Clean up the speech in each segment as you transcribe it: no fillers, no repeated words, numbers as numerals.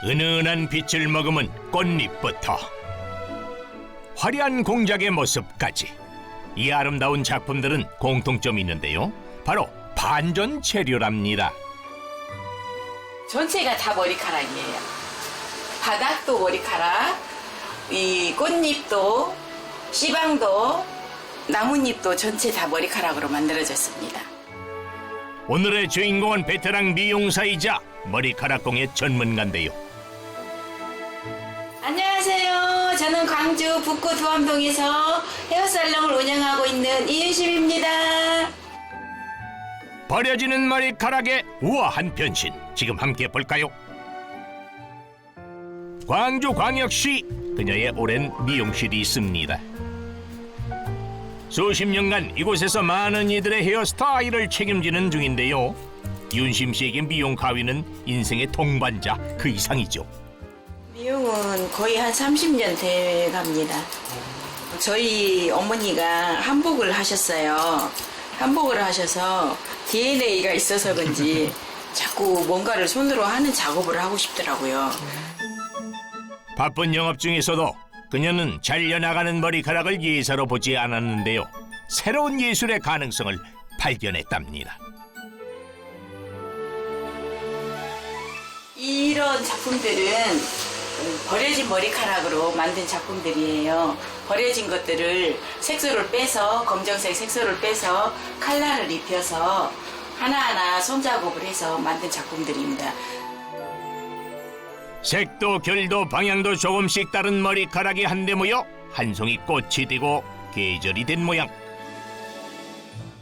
은은한 빛을 머금은 꽃잎부터 화려한 공작의 모습까지 이 아름다운 작품들은 공통점이 있는데요. 바로 반전 재료랍니다. 전체가 다 머리카락이에요. 바닥도 머리카락, 이 꽃잎도, 씨방도, 나뭇잎도 전체 다 머리카락으로 만들어졌습니다. 오늘의 주인공은 베테랑 미용사이자 머리카락공예 전문가인데요. 안녕하세요. 저는 광주 북구 두암동에서 헤어살롱을 운영하고 있는 이윤심입니다. 버려지는 머리카락의 우아한 변신, 지금 함께 볼까요? 광주광역시 그녀의 오랜 미용실이 있습니다. 수십 년간 이곳에서 많은 이들의 헤어스타일을 책임지는 중인데요. 윤심 씨에게 미용 가위는 인생의 동반자 그 이상이죠. 미용은 거의 한 30년 돼갑니다. 저희 어머니가 한복을 하셨어요. 한복을 하셔서 DNA가 있어서 그런지 자꾸 뭔가를 손으로 하는 작업을 하고 싶더라고요. 바쁜 영업 중에서도 그녀는 잘려나가는 머리카락을 예사로 보지 않았는데요. 새로운 예술의 가능성을 발견했답니다. 이런 작품들은 버려진 머리카락으로 만든 작품들이에요. 버려진 것들을 색소를 빼서, 검정색 색소를 빼서 칼라를 입혀서 하나하나 손작업을 해서 만든 작품들입니다. 색도 결도 방향도 조금씩 다른 머리카락이 한데 모여 한 송이 꽃이 되고 계절이 된 모양.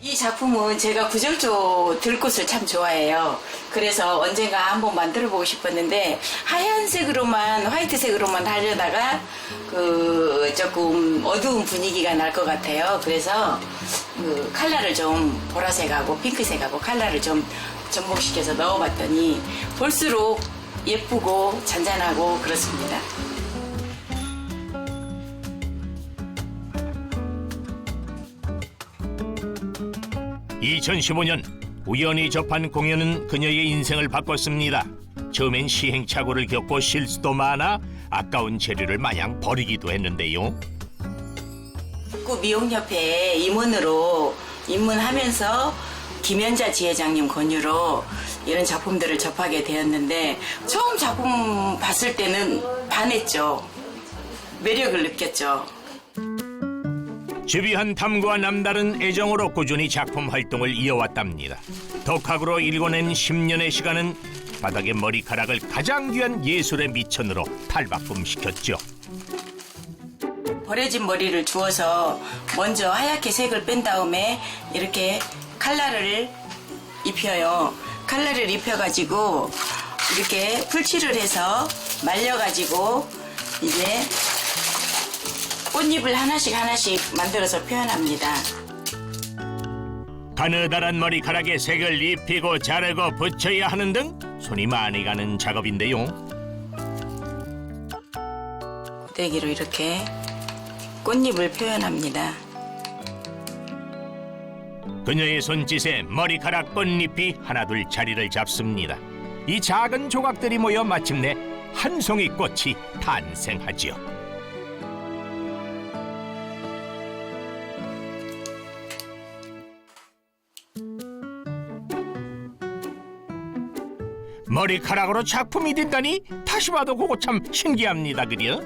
이 작품은 제가 구절조 들꽃을 참 좋아해요. 그래서 언젠가 한번 만들어 보고 싶었는데 하얀색으로만, 화이트색으로만 하려다가 조금 어두운 분위기가 날 것 같아요. 그래서 컬러를 좀 보라색하고 핑크색하고 컬러를 좀 접목시켜서 넣어봤더니 볼수록 예쁘고 잔잔하고 그렇습니다. 2015년 우연히 접한 공연은 그녀의 인생을 바꿨습니다. 처음엔 시행착오를 겪고 실수도 많아 아까운 재료를 마냥 버리기도 했는데요. 북구 미용협회에 임원으로 입문하면서 김연자 지회장님 권유로 이런 작품들을 접하게 되었는데 처음 작품 봤을 때는 반했죠. 매력을 느꼈죠. 집요한 탐구와 남다른 애정으로 꾸준히 작품 활동을 이어왔답니다. 독학으로 일궈낸 10년의 시간은 바닥의 머리카락을 가장 귀한 예술의 미천으로 탈바꿈시켰죠. 버려진 머리를 주워서 먼저 하얗게 색을 뺀 다음에 이렇게 칼라를 입혀요. 칼라를 입혀가지고 이렇게 풀칠을 해서 말려가지고 이제 꽃잎을 하나씩 만들어서 표현합니다. 가느다란 머리카락에 색을 입히고 자르고 붙여야 하는 등 손이 많이 가는 작업인데요. 고데기로 이렇게 꽃잎을 표현합니다. 그녀의 손짓에 머리카락 꽃잎이 하나둘 자리를 잡습니다. 이 작은 조각들이 모여 마침내 한 송이 꽃이 탄생하지요. 머리카락으로 작품이 된다니 다시 봐도 그거 참 신기합니다. 그려?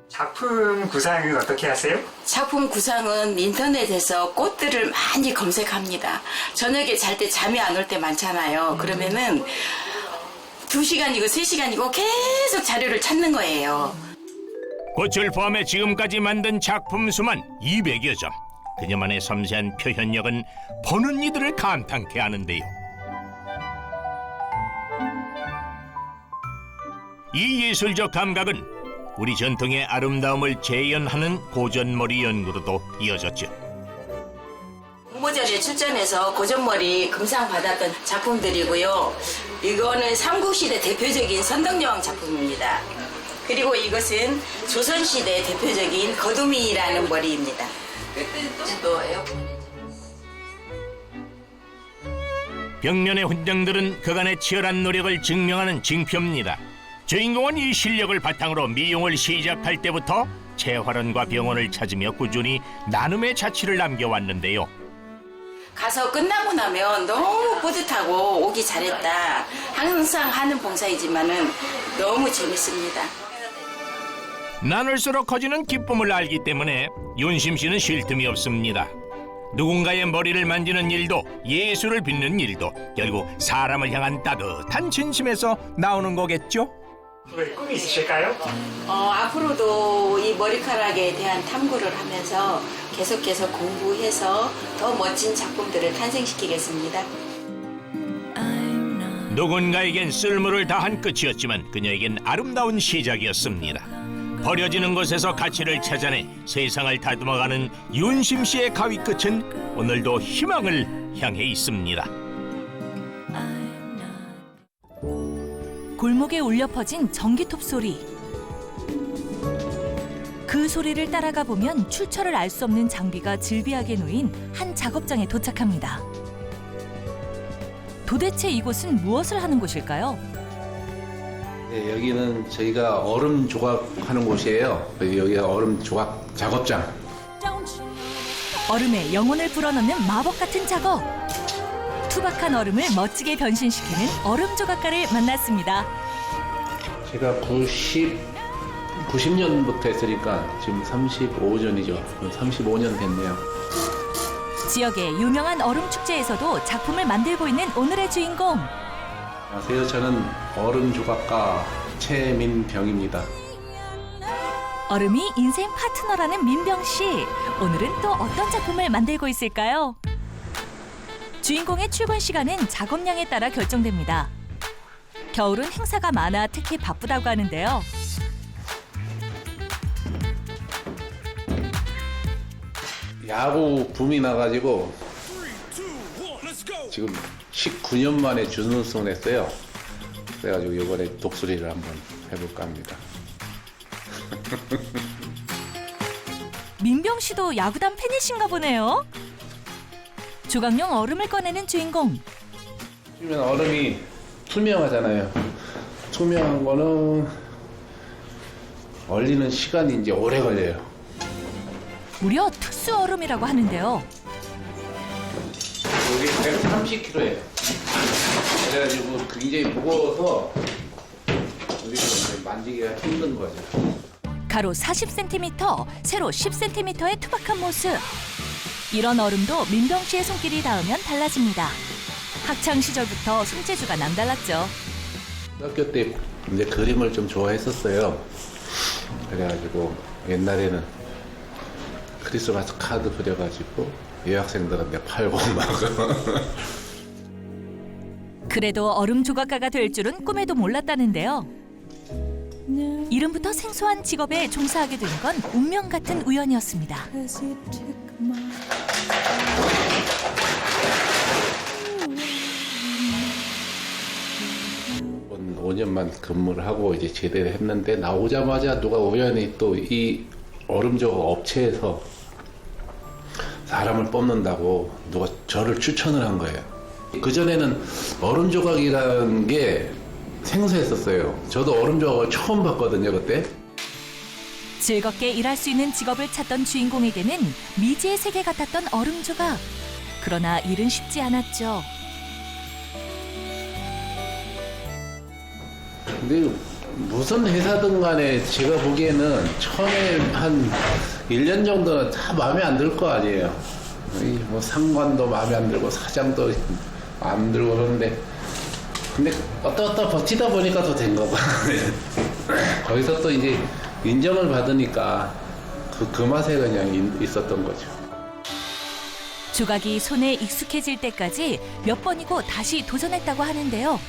작품 구상은 어떻게 하세요? 작품 구상은 인터넷에서 꽃들을 많이 검색합니다. 저녁에 잘 때 잠이 안 올 때 많잖아요. 그러면은 2시간이고 3시간이고 계속 자료를 찾는 거예요. 꽃을 포함해 지금까지 만든 작품 수만 200여 점. 그녀만의 섬세한 표현력은 보는 이들을 감탄케 하는데요. 이 예술적 감각은 우리 전통의 아름다움을 재현하는 고전머리 연구로도 이어졌죠. 공모전에 출전해서 고전머리 금상 받았던 작품들이고요. 이거는 삼국시대 대표적인 선덕여왕 작품입니다. 그리고 이것은 조선시대 대표적인 거두미라는 머리입니다. 또 에어컨이 벽면의 훈장들은 그간의 치열한 노력을 증명하는 징표입니다. 주인공은 이 실력을 바탕으로 미용을 시작할 때부터 재활원과 병원을 찾으며 꾸준히 나눔의 자취를 남겨왔는데요. 가서 끝나고 나면 너무 뿌듯하고 오기 잘했다. 항상 하는 봉사이지만은 너무 재밌습니다. 나눌수록 커지는 기쁨을 알기 때문에 윤심 씨는 쉴 틈이 없습니다. 누군가의 머리를 만지는 일도 예술을 빚는 일도 결국 사람을 향한 따뜻한 진심에서 나오는 거겠죠? 왜 꿈이 있으실까요? 앞으로도 이 머리카락에 대한 탐구를 하면서 계속해서 공부해서 더 멋진 작품들을 탄생시키겠습니다. 누군가에겐 쓸모를 다한 끝이었지만 그녀에겐 아름다운 시작이었습니다. 버려지는 곳에서 가치를 찾아내 세상을 다듬어가는 윤심 씨의 가위 끝은 오늘도 희망을 향해 있습니다. 골목에 울려 퍼진 전기톱 소리. 그 소리를 따라가 보면 출처를 알 수 없는 장비가 질비하게 놓인 한 작업장에 도착합니다. 도대체 이곳은 무엇을 하는 곳일까요? 네, 여기는 저희가 얼음 조각하는 곳이에요. 여기가 얼음 조각 작업장. 얼음에 영혼을 불어넣는 마법 같은 작업. 투박한 얼음을 멋지게 변신시키는 얼음 조각가를 만났습니다. 제가 90년부터 했으니까 지금 35년이죠. 35년 됐네요. 지역의 유명한 얼음 축제에서도 작품을 만들고 있는 오늘의 주인공. 안녕하세요. 저는 얼음 조각가 최민병입니다. 얼음이 인생 파트너라는 민병 씨. 오늘은 또 어떤 작품을 만들고 있을까요? 주인공의 출근 시간은 작업량에 따라 결정됩니다. 겨울은 행사가 많아 특히 바쁘다고 하는데요. 야구 붐이 나가지고 지금 19년 만에 준우승을 했어요. 그래가지고 이번에 독수리를 한번 해볼까 합니다. 민병 씨도 야구단 팬이신가 보네요. 조각용 얼음을 꺼내는 주인공. 그러면 얼음이 투명하잖아요. 투명한 거는 얼리는 시간이 이제 오래 걸려요. 무려 특수 얼음이라고 하는데요. 여기 130kg예요. 그래가지고 굉장히 무거워서 우리가 만지기가 힘든 거죠. 가로 40cm, 세로 10cm의 투박한 모습. 이런 얼음도 민병 씨의 손길이 닿으면 달라집니다. 학창 시절부터 손재주가 남달랐죠. 학교 때 이제 그림을 좀 좋아했었어요. 그래가지고 옛날에는 크리스마스 카드 그려가지고 여학생들한테 팔고 막. 그래도 얼음 조각가가 될 줄은 꿈에도 몰랐다는데요. 이름부터 생소한 직업에 종사하게 된 건 운명 같은 우연이었습니다. 5년만 근무를 하고 이제 제대를 했는데 나오자마자 누가 우연히 또 이 얼음 조각 업체에서 사람을 뽑는다고 누가 저를 추천을 한 거예요. 그전에는 얼음 조각이라는 게 생소했었어요. 저도 얼음 조각을 처음 봤거든요, 그때. 즐겁게 일할 수 있는 직업을 찾던 주인공에게는 미지의 세계 같았던 얼음 조각. 그러나 일은 쉽지 않았죠. 근데 무슨 회사든 간에 제가 보기에는 처음에 한 1년 정도는 다 마음에 안 들 거 아니에요. 뭐 상관도 마음에 안 들고 사장도 안 들고 그러는데 근데 어떠 버티다 보니까 더 된 거고 거기서 또 이제 인정을 받으니까 그 맛에 그냥 있었던 거죠. 조각이 손에 익숙해질 때까지 몇 번이고 다시 도전했다고 하는데요.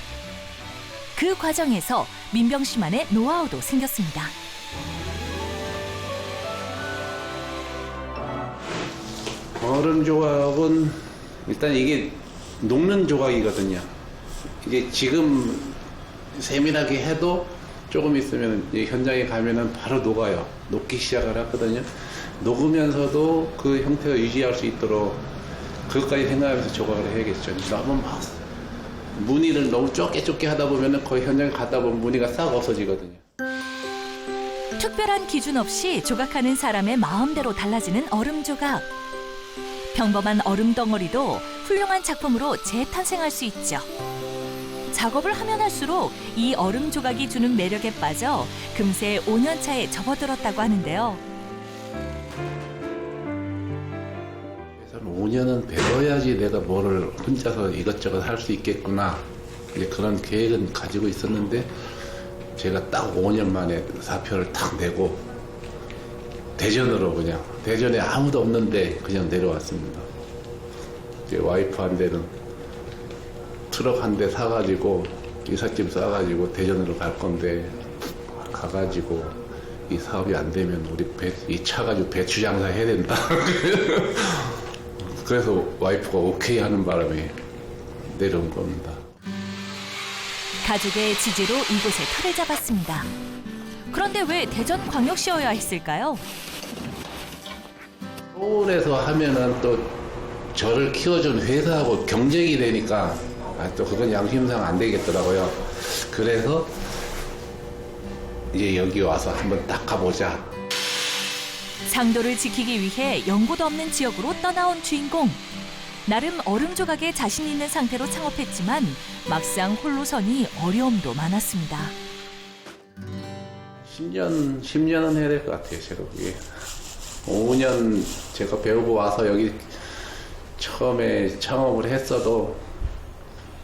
그 과정에서 민병 씨만의 노하우도 생겼습니다. 얼음 조각은 일단 이게 녹는 조각이거든요. 이게 지금 세밀하게 해도 조금 있으면 현장에 가면은 바로 녹아요. 녹기 시작을 하거든요. 녹으면서도 그 형태가 유지할 수 있도록 그것까지 생각하면서 조각을 해야겠죠. 너무 막 무늬를 너무 좁게 하다 보면은 거의 현장에 갔다 보면 무늬가 싹 없어지거든요. 특별한 기준 없이 조각하는 사람의 마음대로 달라지는 얼음 조각. 평범한 얼음 덩어리도 훌륭한 작품으로 재탄생할 수 있죠. 작업을 하면 할수록 이 얼음 조각이 주는 매력에 빠져 금세 5년 차에 접어들었다고 하는데요. 그래서 5년은 배워야지 내가 뭐를 혼자서 이것저것 할 수 있겠구나. 이제 그런 계획은 가지고 있었는데 제가 딱 5년 만에 사표를 딱 내고 대전으로 그냥 대전에 아무도 없는데 그냥 내려왔습니다. 이제 와이프한테는 트럭 한 대 사가지고 이삿짐 싸가지고 대전으로 갈 건데 가가지고 이 사업이 안 되면 우리 이 차 가지고 배추 장사 해야 된다. 그래서 와이프가 오케이 하는 바람에 내려온 겁니다. 가족의 지지로 이곳에 터를 잡았습니다. 그런데 왜 대전광역시여야 했을까요? 서울에서 하면은 또 저를 키워준 회사하고 경쟁이 되니까 또 그건 양심상 안 되겠더라고요. 그래서 이제 여기 와서 한번 딱 가보자. 상도를 지키기 위해 연고도 없는 지역으로 떠나온 주인공. 나름 얼음 조각에 자신 있는 상태로 창업했지만 막상 홀로 서니 어려움도 많았습니다. 10년은 해야 될 것 같아요, 제가 보기에. 5년 제가 배우고 와서 여기 처음에 창업을 했어도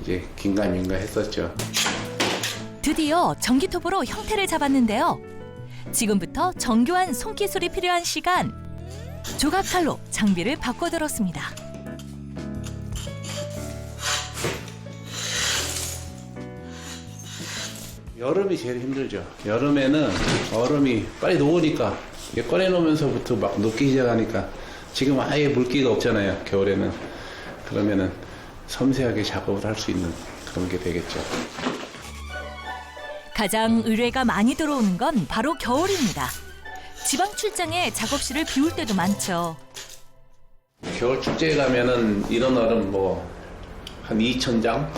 이제 긴가민가 했었죠. 드디어 전기톱으로 형태를 잡았는데요. 지금부터 정교한 손기술이 필요한 시간. 조각칼로 장비를 바꿔들었습니다. 여름이 제일 힘들죠. 여름에는 얼음이 빨리 녹으니까 이게 꺼내놓으면서부터 막 녹기 시작하니까 지금 아예 물기가 없잖아요. 겨울에는. 그러면은 섬세하게 작업을 할 수 있는 그런 게 되겠죠. 가장 의뢰가 많이 들어오는 건 바로 겨울입니다. 지방 출장에 작업실을 비울 때도 많죠. 겨울 축제에 가면은 이런 얼음 뭐 한 2,000장?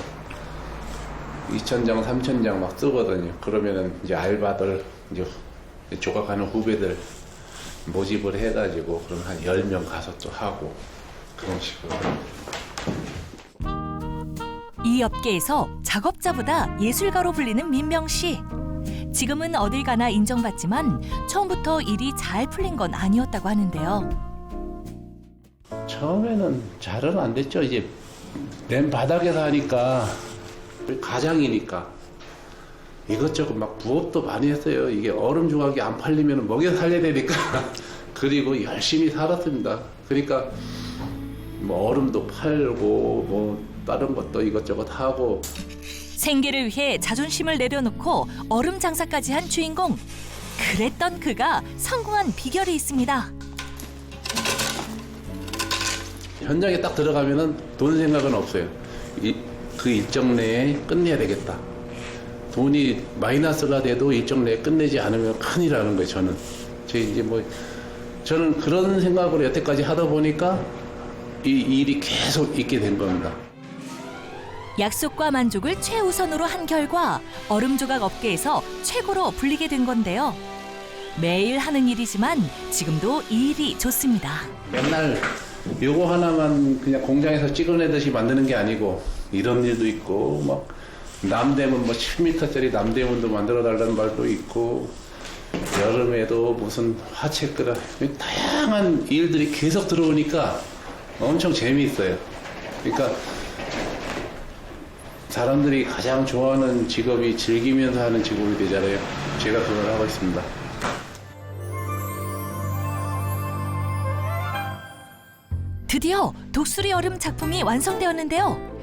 2,000장, 3,000장 막 쓰거든요. 그러면은 이제 알바들, 이제 조각하는 후배들 모집을 해가지고 그럼 한 10명 가서 또 하고 그런 식으로. 이 업계에서 작업자보다 예술가로 불리는 민병 씨. 지금은 어딜 가나 인정받지만 처음부터 일이 잘 풀린 건 아니었다고 하는데요. 처음에는 잘은 안 됐죠. 이제 맨 바닥에서 하니까 가장이니까 이것저것 막 부업도 많이 했어요. 이게 얼음 조각이 안 팔리면 먹여 살려야 되니까 그리고 열심히 살았습니다. 그러니까 뭐 얼음도 팔고 뭐 다른 것도 이것저것 하고. 생계를 위해 자존심을 내려놓고 얼음 장사까지 한 주인공. 그랬던 그가 성공한 비결이 있습니다. 현장에 딱 들어가면은 돈 생각은 없어요. 그 일정 내에 끝내야 되겠다. 돈이 마이너스가 돼도 일정 내에 끝내지 않으면 큰일 나는 거예요. 저는 그런 생각으로 여태까지 하다 보니까 이 일이 계속 있게 된 겁니다. 약속과 만족을 최우선으로 한 결과 얼음 조각 업계에서 최고로 불리게 된 건데요. 매일 하는 일이지만 지금도 이 일이 좋습니다. 맨날 요거 하나만 그냥 공장에서 찍어내듯이 만드는 게 아니고 이런 일도 있고 막 남대문 뭐 10m짜리 남대문도 만들어 달라는 말도 있고 여름에도 무슨 화채 끓여 다양한 일들이 계속 들어오니까 엄청 재미있어요. 그러니까 사람들이 가장 좋아하는 직업이 즐기면서 하는 직업이 되잖아요. 제가 그걸 하고 있습니다. 드디어 독수리 얼음 작품이 완성되었는데요.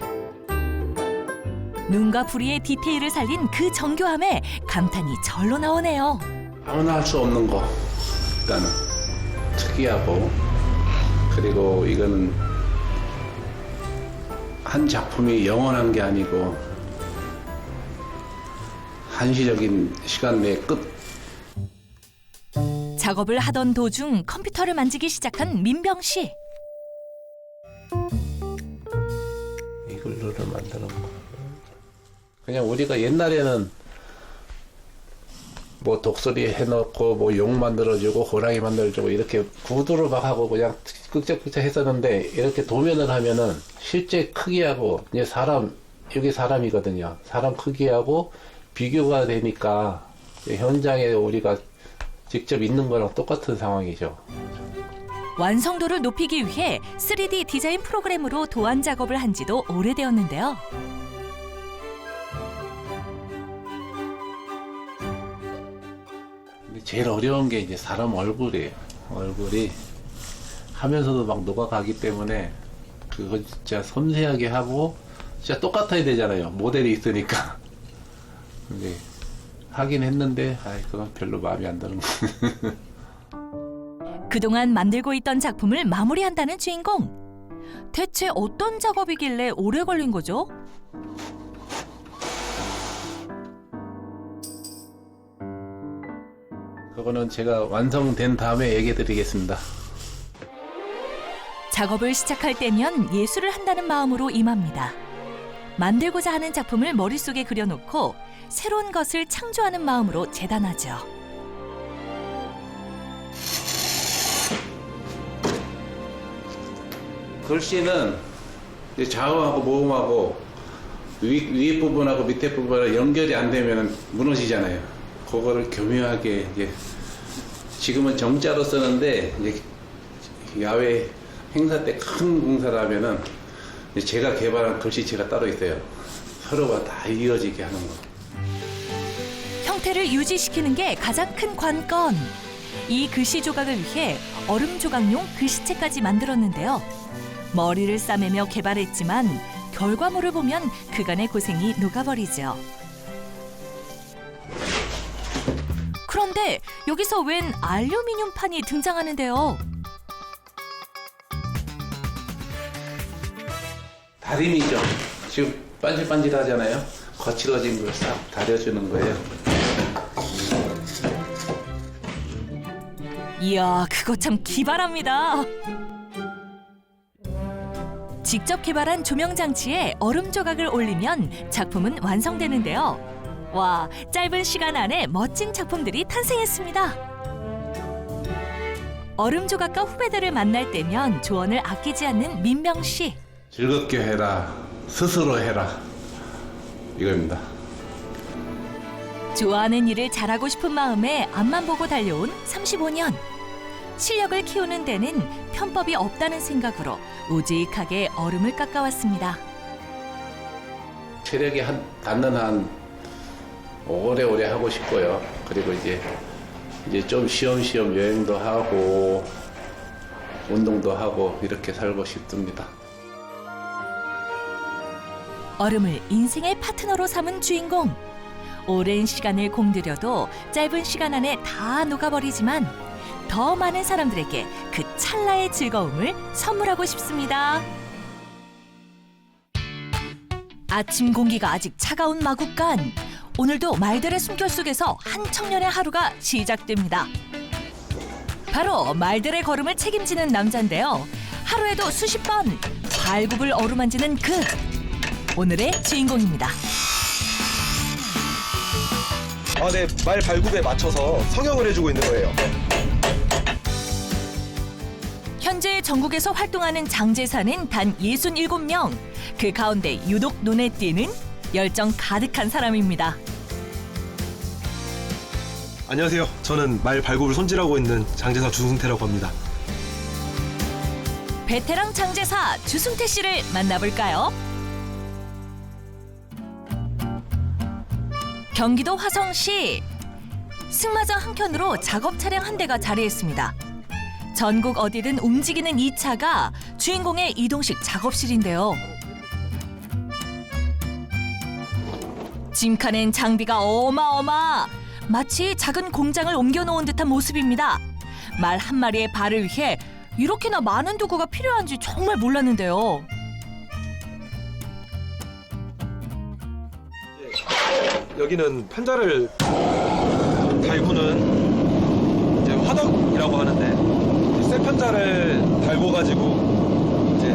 눈과 부리의 디테일을 살린 그 정교함에 감탄이 절로 나오네요. 아무나 할 수 없는 거 일단은 특이하고 그리고 이거는 한 작품이 영원한 게 아니고 한시적인 시간 내에 끝. 작업을 하던 도중 컴퓨터를 만지기 시작한 민병 씨. 이걸로 만드는 거. 그냥 우리가 옛날에는 뭐 독수리 해놓고 뭐 용 만들어주고 호랑이 만들어주고 이렇게 구두로 막 하고 그냥 끄적끄적 했었는데 이렇게 도면을 하면은 실제 크기하고 이제 여기 사람이거든요. 사람 크기하고 비교가 되니까 현장에 우리가 직접 있는 거랑 똑같은 상황이죠. 완성도를 높이기 위해 3D 디자인 프로그램으로 도안 작업을 한 지도 오래되었는데요. 근데 제일 어려운 게 이제 사람 얼굴이에요. 얼굴이 하면서도 막 녹아가기 때문에 그거 진짜 섬세하게 하고 진짜 똑같아야 되잖아요. 모델이 있으니까. 근데 하긴 했는데 그건 별로 마음에 안 드는 거. 그동안 만들고 있던 작품을 마무리한다는 주인공. 대체 어떤 작업이길래 오래 걸린 거죠? 그거는 제가 완성된 다음에 얘기해 드리겠습니다. 작업을 시작할 때면 예술을 한다는 마음으로 임합니다. 만들고자 하는 작품을 머릿속에 그려놓고 새로운 것을 창조하는 마음으로 재단하죠. 글씨는 이제 좌우하고 모음하고 위에 부분하고 밑에 부분하고 연결이 안 되면 무너지잖아요. 그거를 교묘하게 이제 지금은 정자로 쓰는데 이제 야외 행사 때 큰 공사를 하면은 제가 개발한 글씨체가 따로 있어요. 서로가 다 이어지게 하는 거. 형태를 유지시키는 게 가장 큰 관건. 이 글씨 조각을 위해 얼음 조각용 글씨체까지 만들었는데요. 머리를 싸매며 개발했지만 결과물을 보면 그간의 고생이 녹아버리죠. 그런데 여기서 웬 알루미늄 판이 등장하는데요. 다림이죠. 지금 반질반질하잖아요. 거칠어진 걸 싹 다려주는 거예요. 이야, 그거 참 기발합니다. 직접 개발한 조명 장치에 얼음 조각을 올리면 작품은 완성되는데요. 와, 짧은 시간 안에 멋진 작품들이 탄생했습니다. 얼음 조각가 후배들을 만날 때면 조언을 아끼지 않는 민병 씨. 즐겁게 해라. 스스로 해라. 이겁니다. 좋아하는 일을 잘하고 싶은 마음에 앞만 보고 달려온 35년. 실력을 키우는 데는 편법이 없다는 생각으로 우직하게 얼음을 깎아왔습니다. 체력이 닿는 한 오래오래 하고 싶고요. 그리고 이제 좀 쉬엄쉬엄 여행도 하고 운동도 하고 이렇게 살고 싶습니다. 얼음을 인생의 파트너로 삼은 주인공. 오랜 시간을 공들여도 짧은 시간 안에 다 녹아버리지만 더 많은 사람들에게 그 찰나의 즐거움을 선물하고 싶습니다. 아침 공기가 아직 차가운 마국간. 오늘도 말들의 숨결 속에서 한 청년의 하루가 시작됩니다. 바로 말들의 걸음을 책임지는 남자인데요. 하루에도 수십 번 발굽을 어루만지는 그 오늘의 주인공입니다. 네, 말 발굽에 맞춰서 성형을 해주고 있는 거예요. 현재 전국에서 활동하는 장제사는 단 67명. 그 가운데 유독 눈에 띄는 열정 가득한 사람입니다. 안녕하세요. 저는 말 발굽을 손질하고 있는 장제사 주승태라고 합니다. 베테랑 장제사 주승태 씨를 만나볼까요? 경기도 화성시. 승마장 한켠으로 작업 차량 한 대가 자리했습니다. 전국 어디든 움직이는 이 차가 주인공의 이동식 작업실인데요. 짐칸엔 장비가 어마어마. 마치 작은 공장을 옮겨놓은 듯한 모습입니다. 말 한 마리의 발을 위해 이렇게나 많은 도구가 필요한지 정말 몰랐는데요. 여기는 편자를 달구는 이제 화덕이라고 하는데 쇠 편자를 달궈가지고 이제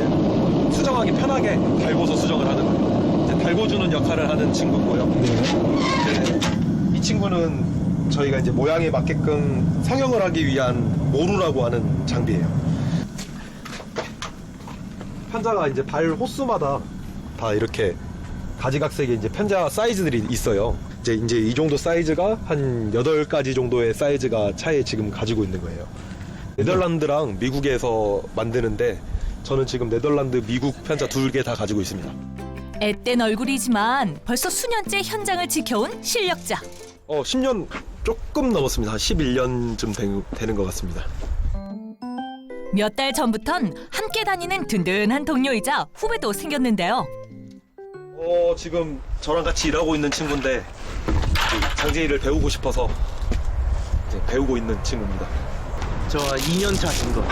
수정하기 편하게 달궈서 수정을 하는 거예요. 이제 달궈주는 역할을 하는 친구고요. 네. 이 친구는 저희가 이제 모양에 맞게끔 성형을 하기 위한 모루라고 하는 장비예요. 편자가 이제 발 호수마다 다 이렇게 가지각색의 이제 편자 사이즈들이 있어요. 이제 이 정도 사이즈가 한 8가지 정도의 사이즈가 차에 지금 가지고 있는 거예요. 네덜란드랑 미국에서 만드는데 저는 지금 네덜란드, 미국 편자 2개 다 가지고 있습니다. 앳된 얼굴이지만 벌써 수년째 현장을 지켜온 실력자. 10년 조금 넘었습니다. 한 11년쯤 되는 것 같습니다. 몇 달 전부턴 함께 다니는 든든한 동료이자 후배도 생겼는데요. 지금 저랑 같이 일하고 있는 친구인데 장제 일을 배우고 싶어서 이제 배우고 있는 친구입니다. 저 2년 차 정도.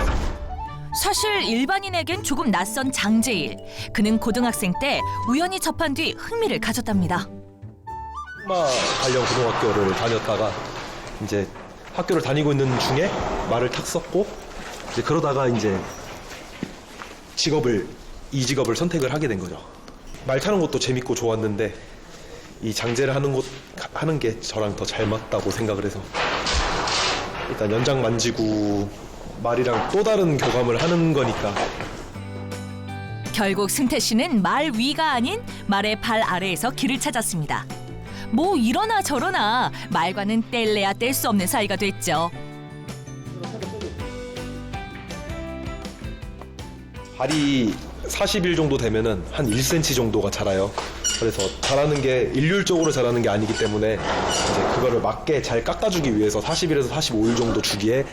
사실 일반인에겐 조금 낯선 장제일. 그는 고등학생 때 우연히 접한 뒤 흥미를 가졌답니다. 흑마 관련 고등학교를 다녔다가 이제 학교를 다니고 있는 중에 말을 탔었고 이제 그러다가 이제 이 직업을 선택을 하게 된 거죠. 말 타는 것도 재밌고 좋았는데 이 장제를 하는 게 저랑 더 잘 맞다고 생각을 해서 일단 연장 만지고 말이랑 또 다른 교감을 하는 거니까. 결국 승태 씨는 말 위가 아닌 말의 발 아래에서 길을 찾았습니다. 뭐 이러나 저러나 말과는 뗄래야 뗄 수 없는 사이가 됐죠. 발이 40일 정도 되면은 한 1cm 정도가 자라요. 그래서 자라는 게 일률적으로 자라는 게 아니기 때문에 이제 그거를 맞게 잘 깎아주기 위해서 40일에서 45일 정도 주기에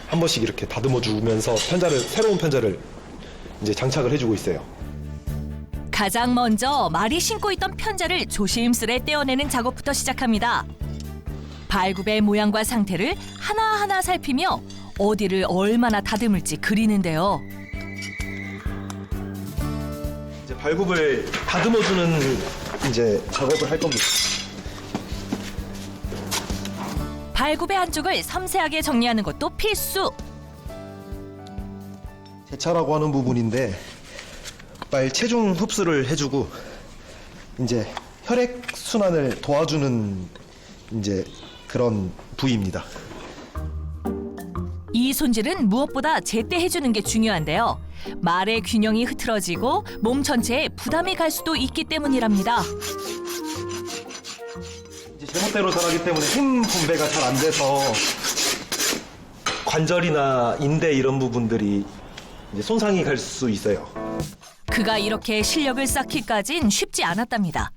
한 번씩 이렇게 다듬어 주면서 새로운 편자를 이제 장착을 해주고 있어요. 가장 먼저 말이 신고 있던 편자를 조심스레 떼어내는 작업부터 시작합니다. 발굽의 모양과 상태를 하나하나 살피며 어디를 얼마나 다듬을지 그리는데요. 이제 발굽을 다듬어주는 이제 작업을 할 겁니다. 발굽의 한쪽을 섬세하게 정리하는 것도 필수. 제차라고 하는 부분인데 말 체중 흡수를 해주고 이제 혈액 순환을 도와주는 이제 그런 부위입니다. 이 손질은 무엇보다 제때 해주는 게 중요한데요. 말의 균형이 흐트러지고 몸 전체에 부담이 갈 수도 있기 때문이랍니다. 이제 제멋대로 자라기 때문에 힘 분배가 잘 안 돼서 관절이나 인대 이런 부분들이 이제 손상이 갈 수 있어요. 그가 이렇게 실력을 쌓기까진 쉽지 않았답니다.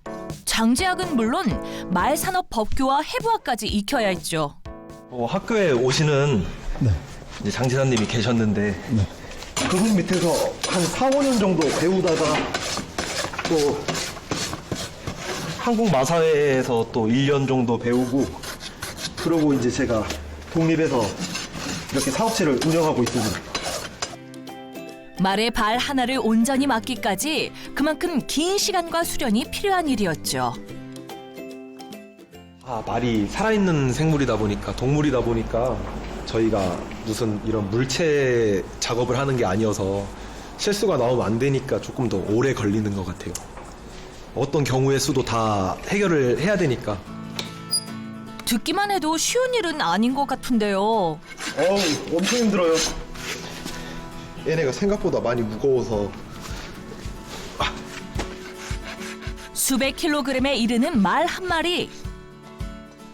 장제학은 물론 말산업 법규와 해부학까지 익혀야 했죠. 학교에 오시는 이제 장지사님이 계셨는데 그분 밑에서 한 4, 5년 정도 배우다가 또 한국 마사회에서 또 1년 정도 배우고 그러고 이제 제가 독립해서 이렇게 사업체를 운영하고 있습니다. 말의 발 하나를 온전히 맡기까지 그만큼 긴 시간과 수련이 필요한 일이었죠. 말이 살아있는 생물이다 보니까 동물이다 보니까 저희가 무슨 이런 물체 작업을 하는 게 아니어서 실수가 나오면 안 되니까 조금 더 오래 걸리는 것 같아요. 어떤 경우의 수도 다 해결을 해야 되니까. 듣기만 해도 쉬운 일은 아닌 것 같은데요. 엄청 힘들어요. 얘네가 생각보다 많이 무거워서. 수백 킬로그램에 이르는 말 한 마리.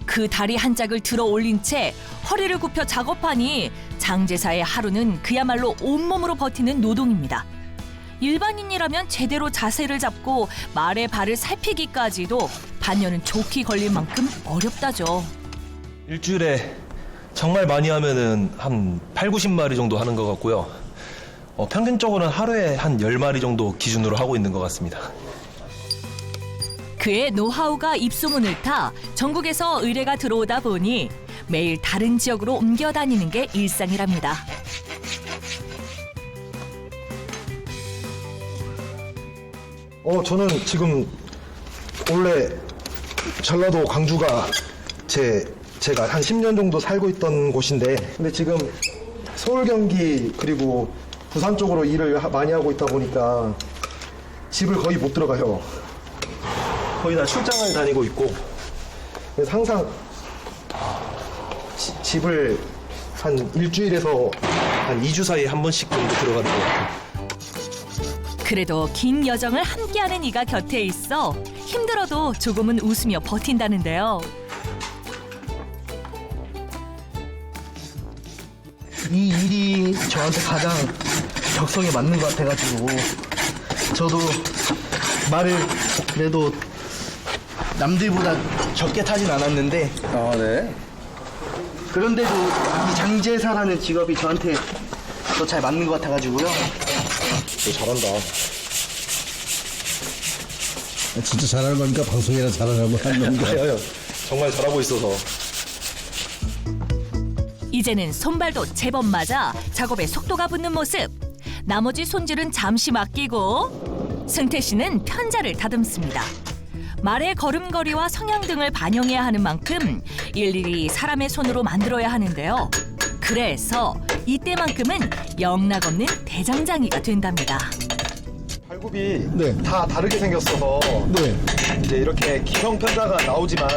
그 다리 한 짝을 들어 올린 채 허리를 굽혀 작업하니 장제사의 하루는 그야말로 온몸으로 버티는 노동입니다. 일반인이라면 제대로 자세를 잡고 말의 발을 살피기까지도 반년은 좋게 걸릴 만큼 어렵다죠. 일주일에 정말 많이 하면은 한 8, 90마리 정도 하는 것 같고요. 평균적으로는 하루에 한 10마리 정도 기준으로 하고 있는 것 같습니다. 그의 노하우가 입소문을 타 전국에서 의뢰가 들어오다 보니 매일 다른 지역으로 옮겨 다니는 게 일상이랍니다. 저는 지금 원래 전라도 광주가 제가 한 10년 정도 살고 있던 곳인데 근데 지금 서울, 경기 그리고 부산 쪽으로 일을 많이 하고 있다 보니까 집을 거의 못 들어가요. 거의 다 출장을 다니고 있고, 그래서 항상 집을 한 일주일에서 한 2주 사이에 한 번씩 정도 들어가는 것 같아요. 그래도 긴 여정을 함께하는 이가 곁에 있어 힘들어도 조금은 웃으며 버틴다는데요. 이 일이 저한테 가장 적성에 맞는 것 같아가지고 저도 말을 그래도 남들보다 적게 타진 않았는데 네. 그런데도 이 장제사라는 직업이 저한테 더 잘 맞는 것 같아가지고요. 너 잘한다. 진짜 잘하는 겁니까? 방송이라 잘하는 겁니까? 아니요, 정말 잘하고 있어서. 이제는 손발도 제법 맞아 작업에 속도가 붙는 모습. 나머지 손질은 잠시 맡기고 승태 씨는 편자를 다듬습니다. 말의 걸음걸이와 성향 등을 반영해야 하는 만큼 일일이 사람의 손으로 만들어야 하는데요. 그래서 이때만큼은 영락없는 대장장이가 된답니다. 발굽이 네. 다 다르게 생겼어서 네. 이제 이렇게 기성 편자가 나오지만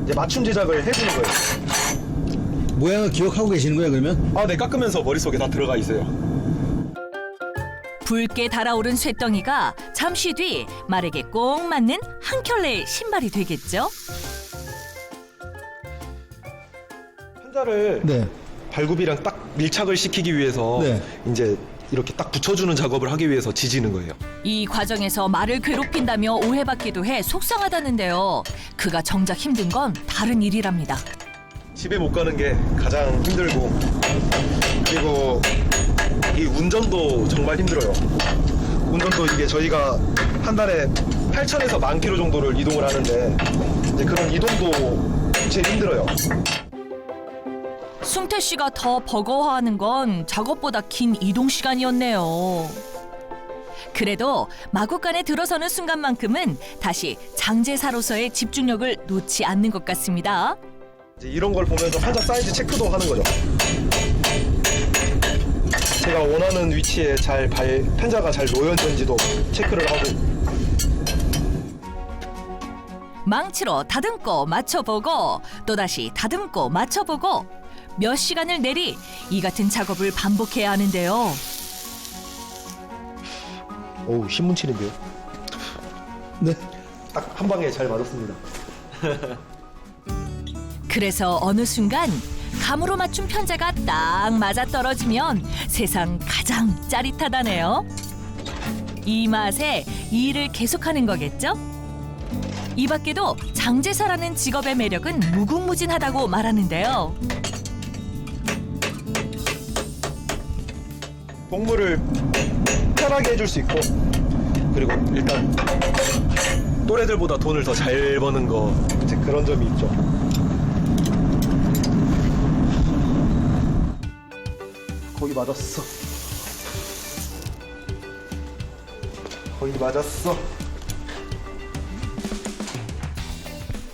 이제 맞춤 제작을 해주는 거예요. 모양을 기억하고 계시는 거예요, 그러면? 아, 네, 깎으면서 머릿속에 다 들어가 있어요. 붉게 달아오른 쇳덩이가 잠시 뒤 말에게 꼭 맞는 한 켤레의 신발이 되겠죠? 편자를 네. 발굽이랑 딱 밀착을 시키기 위해서 네. 이제 이렇게 딱 붙여주는 작업을 하기 위해서 지지는 거예요. 이 과정에서 말을 괴롭힌다며 오해받기도 해 속상하다는데요. 그가 정작 힘든 건 다른 일이랍니다. 집에 못 가는 게 가장 힘들고, 그리고 이 운전도 정말 힘들어요. 운전도 이게 저희가 한 달에 8,000에서 10,000km 정도를 이동을 하는데 이제 그런 이동도 제일 힘들어요. 승태 씨가 더 버거워하는 건 작업보다 긴 이동 시간이었네요. 그래도 마구간에 들어서는 순간만큼은 다시 장제사로서의 집중력을 놓지 않는 것 같습니다. 이제 이런 걸 보면서 편자 사이즈 체크도 하는 거죠. 제가 원하는 위치에 편자가 잘 놓여있는지도 체크를 하고. 망치로 다듬고 맞춰보고 또다시 다듬고 맞춰보고 몇 시간을 내리 이 같은 작업을 반복해야 하는데요. 어우, 신문칠인데요. 네. 딱 한 방에 잘 맞았습니다. 그래서 어느 순간 감으로 맞춘 편자가 딱 맞아떨어지면 세상 가장 짜릿하다네요. 이 맛에 이 일을 계속하는 거겠죠? 이 밖에도 장제사라는 직업의 매력은 무궁무진하다고 말하는데요. 동물을 편하게 해줄 수 있고, 그리고 일단 또래들보다 돈을 더 잘 버는 거, 이제 그런 점이 있죠. 거의 맞았어. 거의 맞았어.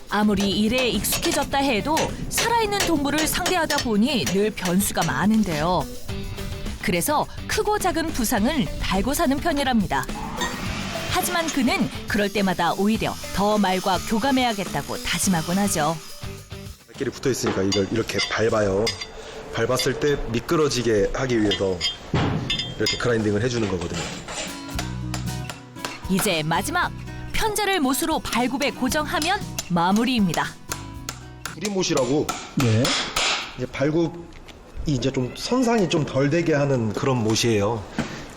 아무리 일에 익숙해졌다 해도 살아있는 동물을 상대하다 보니 늘 변수가 많은데요. 그래서 크고 작은 부상을 달고 사는 편이랍니다. 하지만 그는 그럴 때마다 오히려 더 말과 교감해야겠다고 다짐하곤 하죠. 발길이 붙어 있으니까 이걸 이렇게 밟아요. 밟았을 때 미끄러지게 하기 위해서 이렇게 그라인딩을 해주는 거거든요. 이제 마지막 편자를 못으로 발굽에 고정하면 마무리입니다. 구리못이라고 네. 이제 발굽이 이제 좀 손상이 좀 덜 되게 하는 그런 못이에요.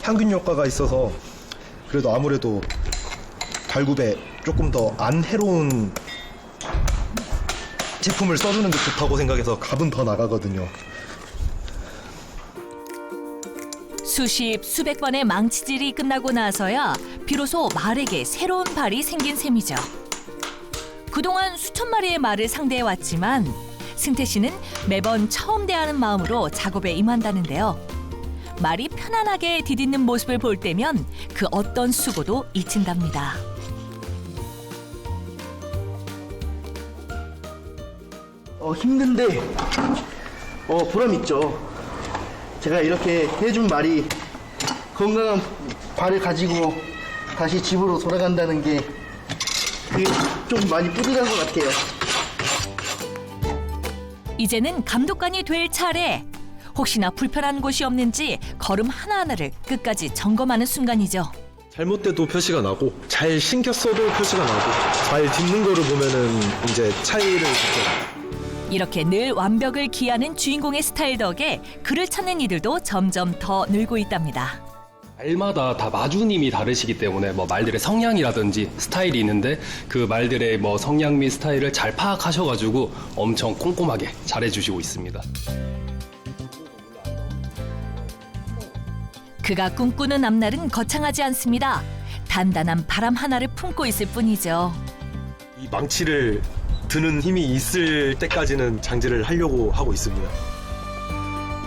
향균 효과가 있어서 그래도 아무래도 발굽에 조금 더 안 해로운 제품을 써주는 게 좋다고 생각해서 값은 더 나가거든요. 수십 수백 번의 망치질이 끝나고 나서야 비로소 말에게 새로운 발이 생긴 셈이죠. 그동안 수천 마리의 말을 상대해왔지만 승태 씨는 매번 처음 대하는 마음으로 작업에 임한다는데요. 말이 편안하게 디딛는 모습을 볼 때면 그 어떤 수고도 잊힌답니다. 힘든데 보람 있죠. 제가 이렇게 해준 말이 건강한 발을 가지고 다시 집으로 돌아간다는 게 그게 좀 많이 뿌듯한 것 같아요. 이제는 감독관이 될 차례. 혹시나 불편한 곳이 없는지 걸음 하나하나를 끝까지 점검하는 순간이죠. 잘못돼도 표시가 나고 잘 신겼어도 표시가 나고 잘 딛는 거를 보면은 이제 차이를 느껴요. 이렇게 늘 완벽을 기하는 주인공의 스타일 덕에 그를 찾는 이들도 점점 더 늘고 있답니다. 말마다 다 마주님이 다르시기 때문에 뭐 말들의 성향이라든지 스타일이 있는데 그 말들의 뭐 성향 및 스타일을 잘 파악하셔가지고 엄청 꼼꼼하게 잘해주시고 있습니다. 그가 꿈꾸는 앞날은 거창하지 않습니다. 단단한 바람 하나를 품고 있을 뿐이죠. 이 망치를 드는 힘이 있을 때까지는 장지를 하려고 하고 있습니다.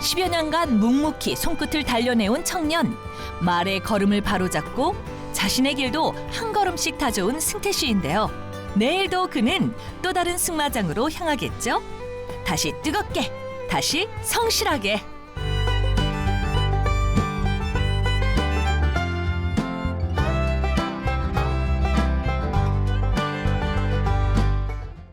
10여 년간 묵묵히 손끝을 단련해온 청년. 말의 걸음을 바로잡고 자신의 길도 한 걸음씩 다져온 승태 씨인데요. 내일도 그는 또 다른 승마장으로 향하겠죠? 다시 뜨겁게, 다시 성실하게.